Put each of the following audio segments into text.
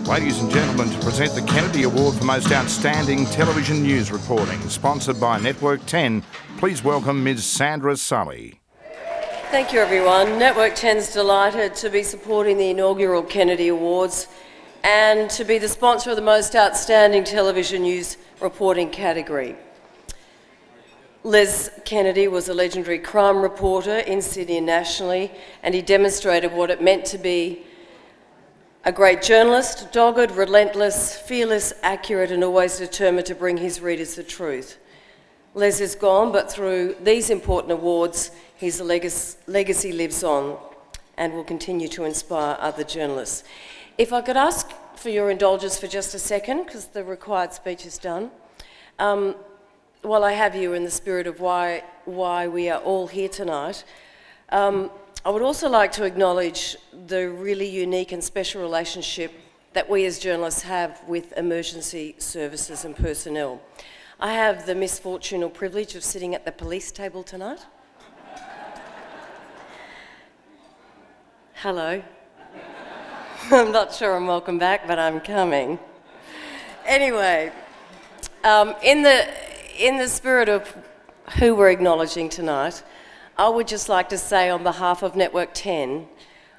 Ladies and gentlemen, to present the Kennedy Award for Most Outstanding Television News Reporting, sponsored by Network 10, please welcome Ms. Sandra Sully. Thank you, everyone. Network 10's delighted to be supporting the inaugural Kennedy Awards and to be the sponsor of the Most Outstanding Television News Reporting category. Les Kennedy was a legendary crime reporter in Sydney and nationally, and he demonstrated what it meant to be a great journalist, dogged, relentless, fearless, accurate, and always determined to bring his readers the truth. Les is gone, but through these important awards, his legacy lives on and will continue to inspire other journalists. If I could ask for your indulgence for just a second, because the required speech is done. While I have you in the spirit of why we are all here tonight, I would also like to acknowledge the really unique and special relationship that we as journalists have with emergency services and personnel. I have the misfortune or privilege of sitting at the police table tonight. Hello. I'm not sure I'm welcome back, but I'm coming. Anyway, in the spirit of who we're acknowledging tonight, I would just like to say on behalf of Network 10,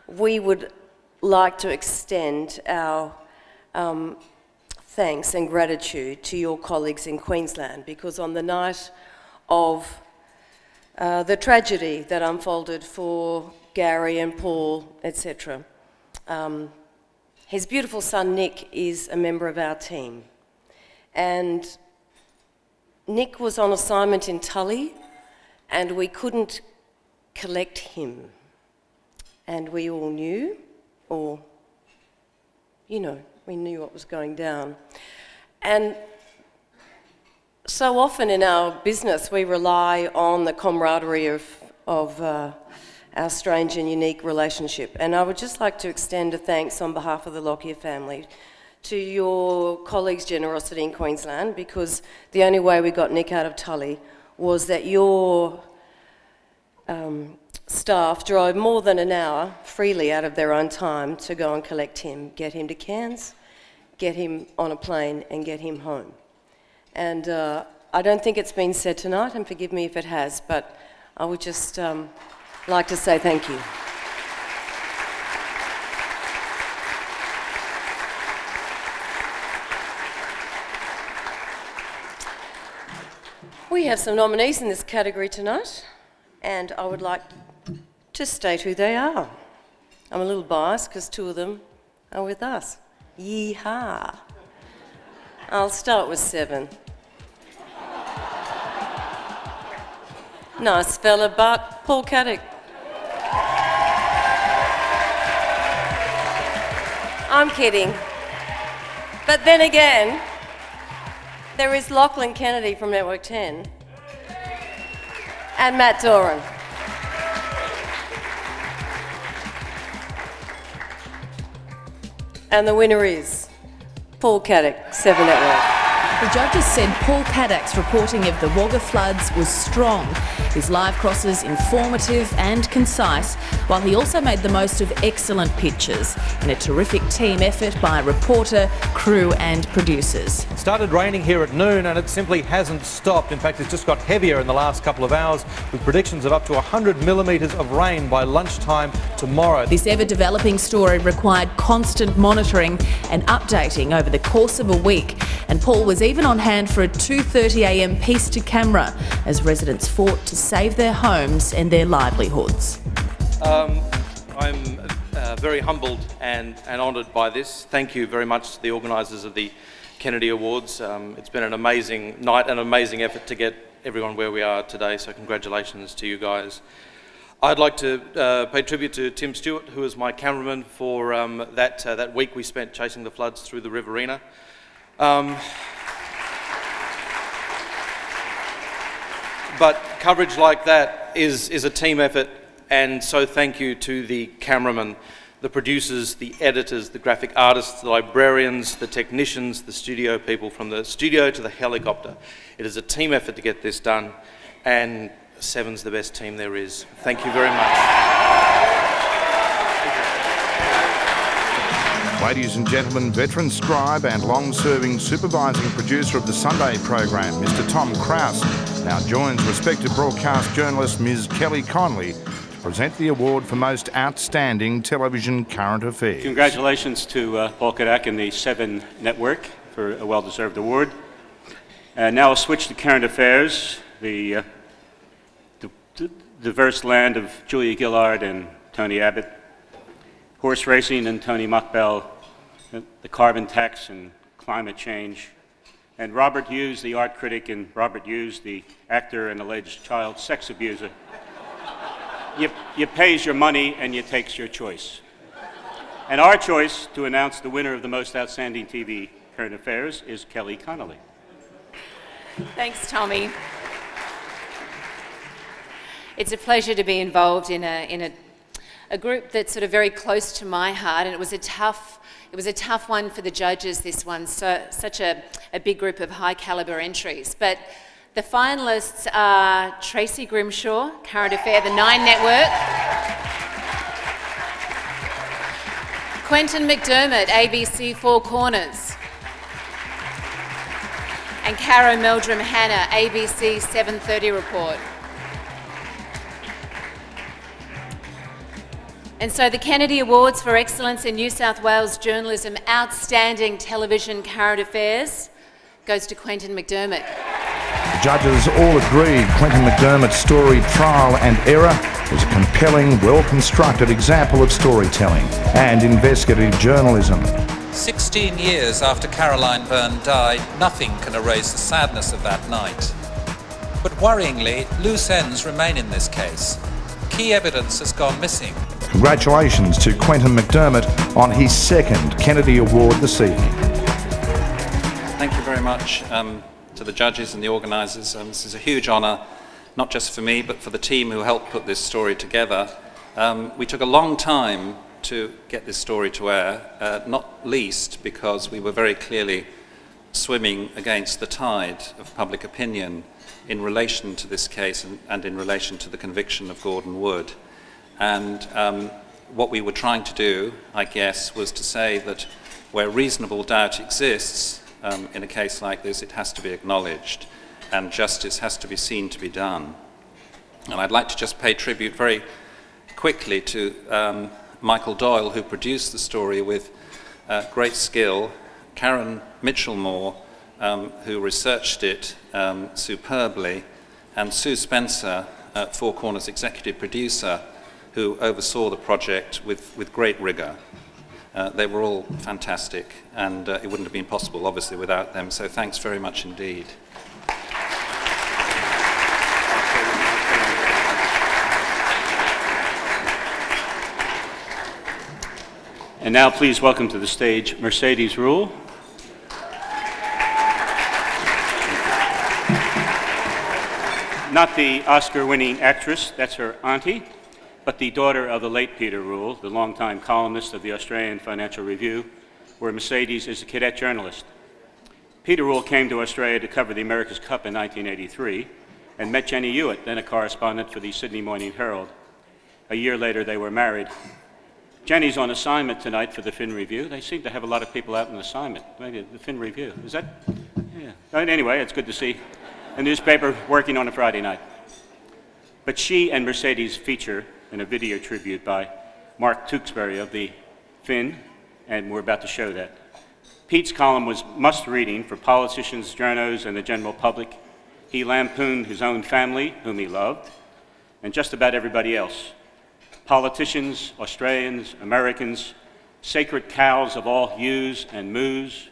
we would like to extend our thanks and gratitude to your colleagues in Queensland, because on the night of the tragedy that unfolded for Gary and Paul, etc., his beautiful son Nick is a member of our team. And Nick was on assignment in Tully, and we couldn't collect him. And we all knew, or, you know, we knew what was going down. And so often in our business, we rely on the camaraderie of our strange and unique relationship. And I would just like to extend a thanks on behalf of the Lockyer family to your colleagues' generosity in Queensland, because the only way we got Nick out of Tully was that your staff drove more than an hour freely out of their own time to go and collect him, get him to Cairns, get him on a plane and get him home. And I don't think it's been said tonight, and forgive me if it has, but I would just like to say thank you. We have some nominees in this category tonight, and I would like to state who they are. I'm a little biased because two of them are with us. Yee-haw. I'll start with 7. Nice fella, but Paul Caddick. I'm kidding. But then again, there is Lachlan Kennedy from Network 10 and Matt Doran. And the winner is Paul Caddick, 7 Network. The judges said Paul Caddick's reporting of the Wagga floods was strong, his live crosses informative and concise, while he also made the most of excellent pictures in a terrific team effort by reporter, crew and producers. It started raining here at noon and it simply hasn't stopped. In fact, it's just got heavier in the last couple of hours, with predictions of up to 100 millimetres of rain by lunchtime tomorrow. This ever-developing story required constant monitoring and updating over the course of a week, and Paul was even on hand for a 2:30 a.m. piece to camera as residents fought to save their homes and their livelihoods. I'm very humbled and honoured by this. Thank you very much to the organisers of the Kennedy Awards. It's been an amazing night and an amazing effort to get everyone where we are today, so congratulations to you guys. I'd like to pay tribute to Tim Stewart, who was my cameraman for that week we spent chasing the floods through the Riverina. But coverage like that is a team effort, and so thank you to the cameramen, the producers, the editors, the graphic artists, the librarians, the technicians, the studio people, from the studio to the helicopter. It is a team effort to get this done, and 7's the best team there is. Thank you very much. Ladies and gentlemen, veteran scribe and long-serving supervising producer of the Sunday program, Mr Tom Krause, now joins respected broadcast journalist Ms Kelly Connolly to present the award for Most Outstanding Television Current Affairs. Congratulations to Paul Kadak and the 7 Network for a well-deserved award. Now I'll switch to current affairs. The diverse land of Julia Gillard and Tony Abbott, horse racing and Tony Muckbell, the carbon tax and climate change, and Robert Hughes, the art critic, and Robert Hughes, the actor and alleged child sex abuser. You pays your money and you takes your choice. And our choice to announce the winner of the Most Outstanding TV Current Affairs is Kelly Connolly. Thanks, Tommy. It's a pleasure to be involved in a group that's sort of very close to my heart, and it was a tough one for the judges, this one, such a big group of high calibre entries. But the finalists are Tracy Grimshaw, Current Affair, the 9 Network, Quentin McDermott, ABC Four Corners, and Caro Meldrum Hanna, ABC 7:30 Report. And so the Kennedy Awards for Excellence in New South Wales Journalism Outstanding Television Current Affairs goes to Quentin McDermott. The judges all agreed Quentin McDermott's story Trial and Error was a compelling, well-constructed example of storytelling and investigative journalism. 16 years after Caroline Byrne died, nothing can erase the sadness of that night. But worryingly, loose ends remain in this case. Key evidence has gone missing. Congratulations to Quentin McDermott on his 2nd Kennedy Award this evening. Thank you very much to the judges and the organisers. This is a huge honour, not just for me, but for the team who helped put this story together. We took a long time to get this story to air, not least because we were very clearly swimming against the tide of public opinion in relation to this case and in relation to the conviction of Gordon Wood. And what we were trying to do, I guess, was to say that where reasonable doubt exists in a case like this, it has to be acknowledged and justice has to be seen to be done. And I'd like to just pay tribute very quickly to Michael Doyle, who produced the story with great skill, Karen Mitchell-Moore, who researched it superbly, and Sue Spencer, Four Corners executive producer, who oversaw the project with great rigour. They were all fantastic, and it wouldn't have been possible, obviously, without them, so thanks very much indeed. And now please welcome to the stage Mercedes Ruehl. Not the Oscar-winning actress, that's her auntie, but the daughter of the late Peter Ruehl, the longtime columnist of the Australian Financial Review, where Mercedes is a cadet journalist. Peter Ruehl came to Australia to cover the America's Cup in 1983 and met Jenny Hewitt, then a correspondent for the Sydney Morning Herald. A year later, they were married. Jenny's on assignment tonight for the Fin Review. They seem to have a lot of people out on assignment. Maybe the Fin Review. Is that? Yeah. Anyway, it's good to see a newspaper working on a Friday night. But she and Mercedes feature in a video tribute by Mark Tewksbury of the Fin, and we're about to show that. Pete's column was must-reading for politicians, journos, and the general public. He lampooned his own family, whom he loved, and just about everybody else. Politicians, Australians, Americans, sacred cows of all hues and moos,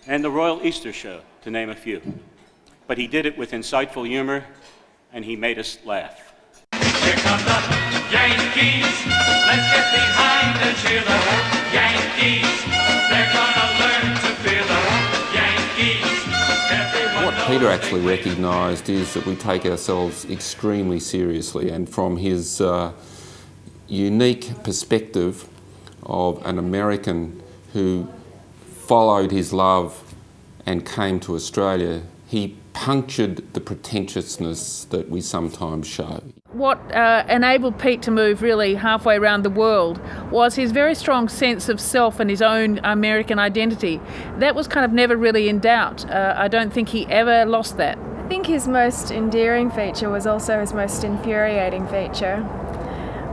and the Royal Easter Show, to name a few. But he did it with insightful humor, and he made us laugh. Here come the Yankees, let's get behind and cheer the Yankees. They're gonna learn to fear the Yankees. What Peter actually recognised is that we take ourselves extremely seriously, and from his unique perspective of an American who followed his love and came to Australia, he punctured the pretentiousness that we sometimes show. What enabled Pete to move really halfway around the world was his very strong sense of self and his own American identity. That was kind of never really in doubt. I don't think he ever lost that. I think his most endearing feature was also his most infuriating feature,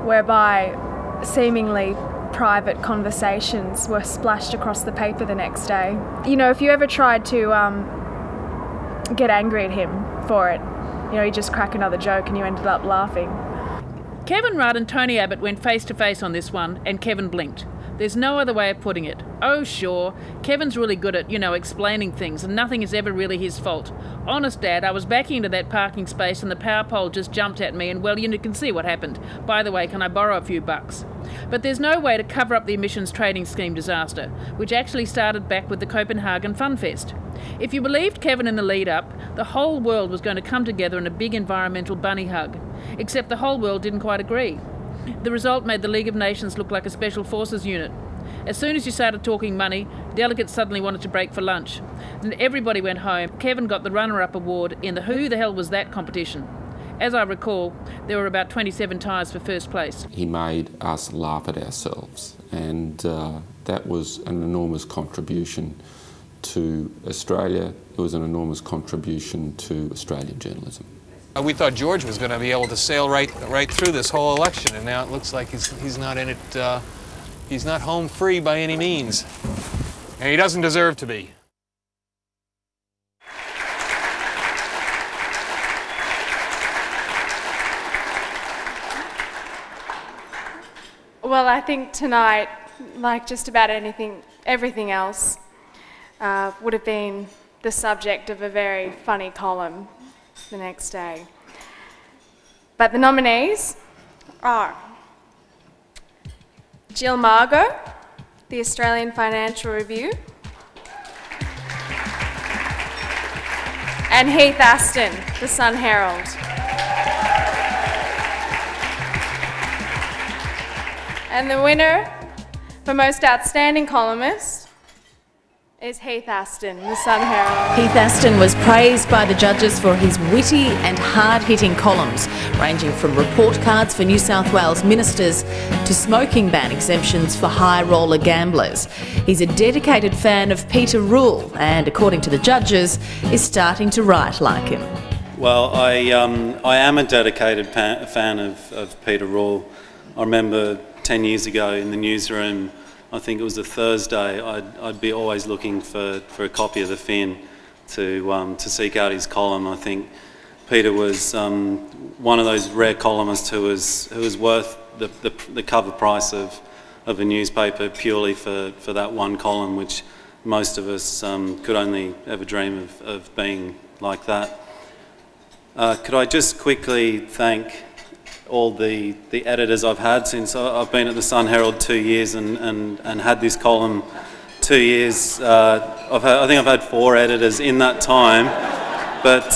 whereby seemingly private conversations were splashed across the paper the next day. You know, if you ever tried to get angry at him for it, you know, he'd just crack another joke and you ended up laughing. Kevin Rudd and Tony Abbott went face to face on this one, and Kevin blinked. There's no other way of putting it. Oh sure, Kevin's really good at, explaining things, and nothing is ever really his fault. Honest Dad, I was backing into that parking space and the power pole just jumped at me and, well, you can see what happened. By the way, can I borrow a few bucks? But there's no way to cover up the emissions trading scheme disaster, which actually started back with the Copenhagen Fun Fest. If you believed Kevin in the lead-up, the whole world was going to come together in a big environmental bunny hug. Except the whole world didn't quite agree. The result made the League of Nations look like a special forces unit. As soon as you started talking money, delegates suddenly wanted to break for lunch. And everybody went home. Kevin got the runner-up award in the Who the Hell Was That competition. As I recall, there were about 27 ties for first place. He made us laugh at ourselves, and that was an enormous contribution to Australia. It was an enormous contribution to Australian journalism. We thought George was going to be able to sail right through this whole election, and now it looks like he's not in it. He's not home free by any means, and he doesn't deserve to be. Well, I think tonight, like just about everything else, would have been the subject of a very funny column the next day. But the nominees are Jill Margot, the Australian Financial Review, and Heath Aston, the Sun Herald. And the winner for Most Outstanding Columnist is Heath Aston, the Sun Herald. Heath Aston was praised by the judges for his witty and hard-hitting columns, ranging from report cards for New South Wales ministers to smoking ban exemptions for high-roller gamblers. He's a dedicated fan of Peter Rule and, according to the judges, is starting to write like him. Well, I am a dedicated fan of Peter Rule. I remember 10 years ago in the newsroom, I think it was a Thursday, I'd be always looking for a copy of the Fin to seek out his column. I think Peter was one of those rare columnists who was worth the cover price of a newspaper purely for that one column, which most of us could only ever dream of being like that. Could I just quickly thank all the editors I've had since I've been at the Sun Herald 2 years and had this column 2 years. I think I've had 4 editors in that time, but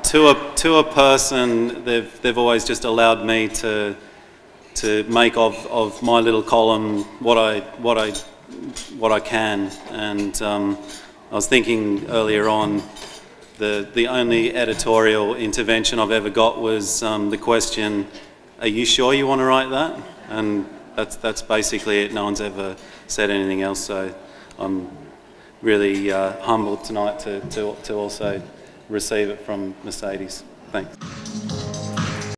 to a person, they've always just allowed me to make of my little column what I can. And I was thinking earlier on, the only editorial intervention I've ever got was the question, "Are you sure you want to write that?" And that's basically it. No one's ever said anything else. So I'm really humbled tonight to also receive it from Mercedes. Thanks.